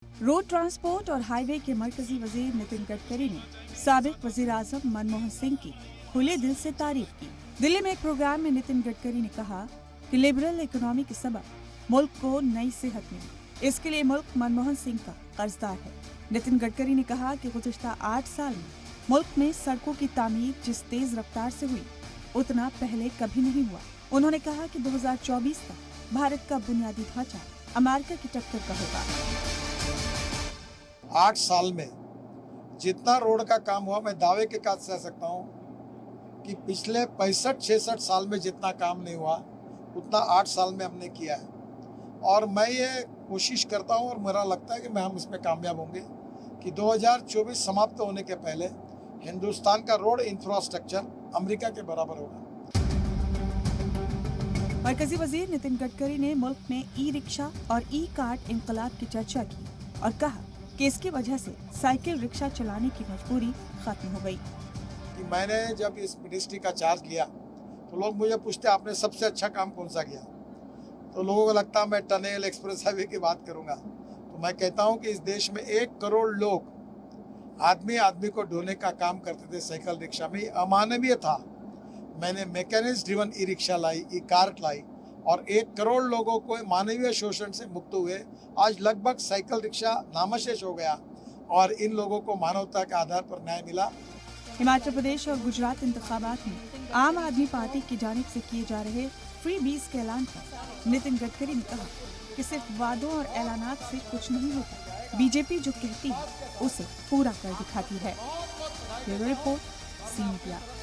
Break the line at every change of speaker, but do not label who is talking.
Road transport और highway के मरकजी वजीर नितिन गडकरी ने साबिक वजीर आजम मनमोहन सिंह की खुले दिल से तारीफ की। दिल्ली में एक प्रोग्राम में नितिन गडकरी ने कहा कि लिबरल इकोनॉमी के सबब मुल्क को नई सेहत मिली। इसके लिए मुल्क मनमोहन सिंह का कर्जदार है। नितिन गडकरी ने कहा कि गुज़िश्ता 8 साल में मुल्क में सड़कों की तामीर जिस तेज रफ्तार से हुई उतना पहले कभी नहीं हुआ। उन्होंने कहा कि 2024 तक भारत का बुनियादी ढांचा अमेरिका की टक्कर का होगा।
8 साल में जितना रोड का काम हुआ, मैं दावे के साथ कह सकता हूँ कि पिछले 65-66 साल में जितना काम नहीं हुआ उतना 8 साल में हमने किया है। और मैं ये कोशिश करता हूँ और मेरा लगता है कि हम इसमें कामयाब होंगे कि 2024 समाप्त होने के पहले हिंदुस्तान का रोड इंफ्रास्ट्रक्चर अमेरिका के बराबर होगा।
मरकजी वजीर नितिन गडकरी ने मुल्क में ई रिक्शा और ई कार्ट इंकलाब की चर्चा की और कहा कि इसकी वजह से साइकिल रिक्शा चलाने की मजबूरी खत्म हो गई।
कि मैंने जब इस मिनिस्ट्री का चार्ज लिया तो लोग मुझे पूछते आपने सबसे अच्छा काम कौन सा किया, तो लोगों को लगता मैं टनल एक्सप्रेस हाईवे की बात करूंगा। तो मैं कहता हूं कि इस देश में 1 करोड़ लोग आदमी को ढोने का काम करते थे साइकिल रिक्शा में, अमानवीय था। मैंने मैकेनिक्स ड्रिवन ई रिक्शा लाई, ई कार्ट लाई और 1 करोड़ लोगों को मानवीय शोषण से मुक्त हुए। आज लगभग साइकिल रिक्शा नामशेष हो गया और इन लोगों को मानवता के आधार पर न्याय मिला।
हिमाचल प्रदेश और गुजरात इंतखाबात में आम आदमी पार्टी की जानिब से किए जा रहे फ्री बीज के ऐलान पर नितिन गडकरी ने कहा कि सिर्फ वादों और ऐलानात से कुछ नहीं होता। बीजेपी जो कहती है उसे पूरा कर दिखाती है। Bureau report, C media.